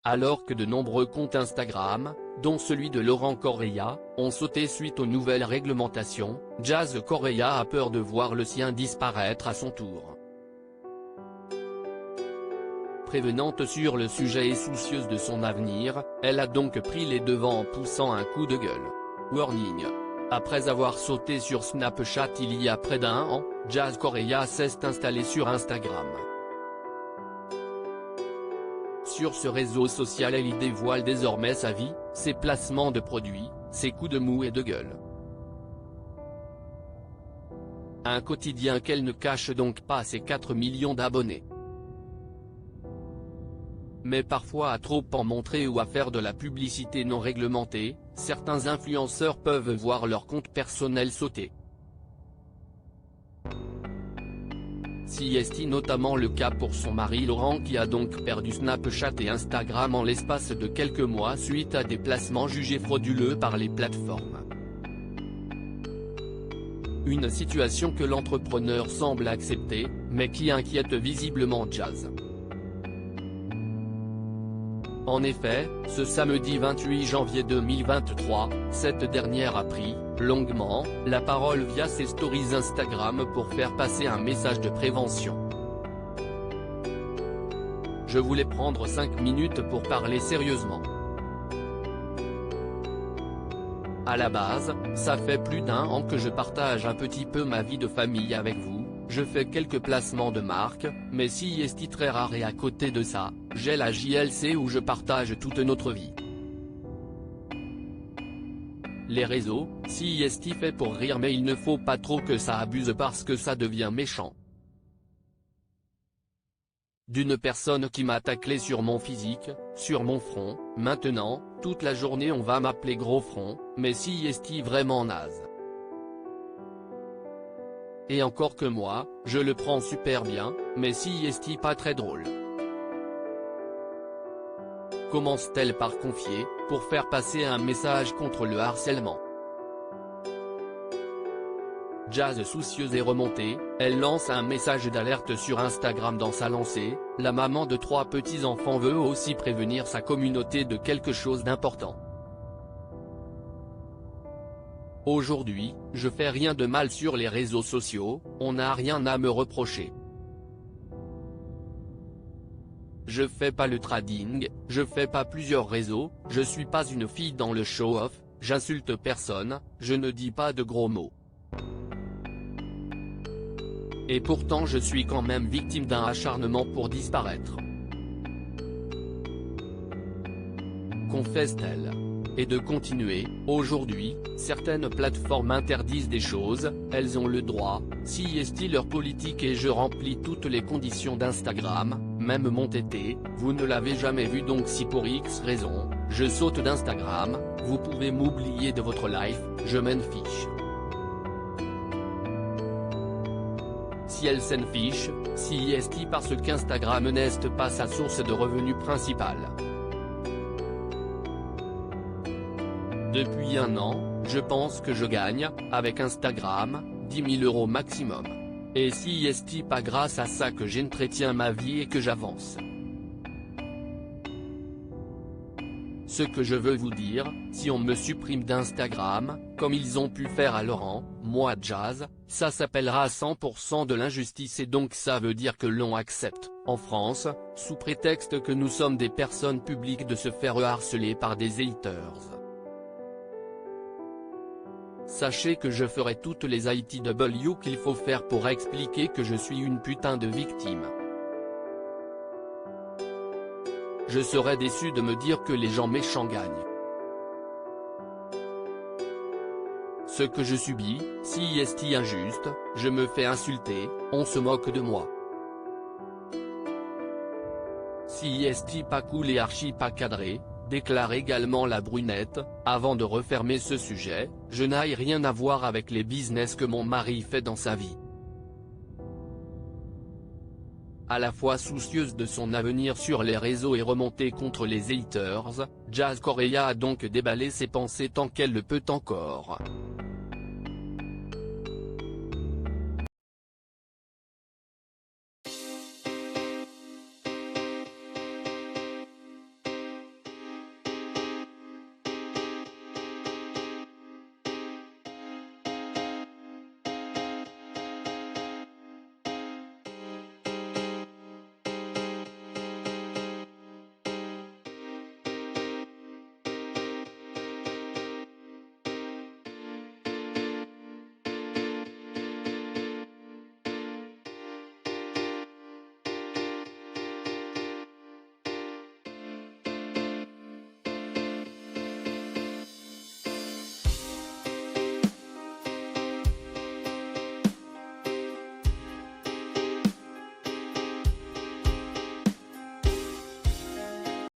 alors que de nombreux comptes Instagram, dont celui de Laurent Correia, ont sauté suite aux nouvelles réglementations. Jazz Correia a peur de voir le sien disparaître à son tour. Prévenante sur le sujet et soucieuse de son avenir, elle a donc pris les devants en poussant un coup de gueule. Warning. Après avoir sauté sur Snapchat il y a près d'1 an, Jazz Correia s'est installée sur Instagram. Sur ce réseau social elle y dévoile désormais sa vie, ses placements de produits, ses coups de mou et de gueule. Un quotidien qu'elle ne cache donc pas à ses 4 millions d'abonnés. Mais parfois à trop en montrer ou à faire de la publicité non réglementée, certains influenceurs peuvent voir leur compte personnel sauter. C'est notamment le cas pour son mari Laurent qui a donc perdu Snapchat et Instagram en l'espace de quelques mois suite à des placements jugés frauduleux par les plateformes. Une situation que l'entrepreneur semble accepter, mais qui inquiète visiblement Jazz. En effet, ce samedi 28 janvier 2023, cette dernière a pris, longuement, la parole via ses stories Instagram pour faire passer un message de prévention. Je voulais prendre 5 minutes pour parler sérieusement. À la base, ça fait plus d'1 an que je partage un petit peu ma vie de famille avec vous. Je fais quelques placements de marque, mais si est très rare et à côté de ça, j'ai la JLC où je partage toute notre vie. Les réseaux, si est fait pour rire mais il ne faut pas trop que ça abuse parce que ça devient méchant. D'une personne qui m'a taclé sur mon physique, sur mon front, maintenant, toute la journée on va m'appeler gros front, mais si est vraiment naze. Et encore que moi, je le prends super bien, mais si est pas très drôle. Commence-t-elle par confier, pour faire passer un message contre le harcèlement. Jazz soucieuse et remontée, elle lance un message d'alerte sur Instagram dans sa lancée. La maman de 3 petits-enfants veut aussi prévenir sa communauté de quelque chose d'important. Aujourd'hui, je fais rien de mal sur les réseaux sociaux, on n'a rien à me reprocher. Je fais pas le trading, je fais pas plusieurs réseaux, je suis pas une fille dans le show-off, j'insulte personne, je ne dis pas de gros mots. Et pourtant je suis quand même victime d'un acharnement pour disparaître. Confesse-t-elle. Et de continuer, aujourd'hui, certaines plateformes interdisent des choses, elles ont le droit, si est leur politique et je remplis toutes les conditions d'Instagram, même mon tété, vous ne l'avez jamais vu donc si pour X raison, je saute d'Instagram, vous pouvez m'oublier de votre life, je m'en fiche. Si elle s'en fiche, si est parce qu'Instagram n'est pas sa source de revenus principale. Depuis 1 an, je pense que je gagne, avec Instagram, 10 000 € maximum. Et si est pas grâce à ça que j'entretiens ma vie et que j'avance. Ce que je veux vous dire, si on me supprime d'Instagram, comme ils ont pu faire à Laurent, moi Jazz, ça s'appellera 100% de l'injustice et donc ça veut dire que l'on accepte, en France, sous prétexte que nous sommes des personnes publiques de se faire harceler par des haters. Sachez que je ferai toutes les ITW qu'il faut faire pour expliquer que je suis une putain de victime. Je serais déçu de me dire que les gens méchants gagnent. Ce que je subis, si est injuste, je me fais insulter, on se moque de moi. Si est pas cool et archi pas cadré, déclare également la brunette, avant de refermer ce sujet, je n'ai rien à voir avec les business que mon mari fait dans sa vie. À la fois soucieuse de son avenir sur les réseaux et remontée contre les haters, Jazz Correia a donc déballé ses pensées tant qu'elle le peut encore.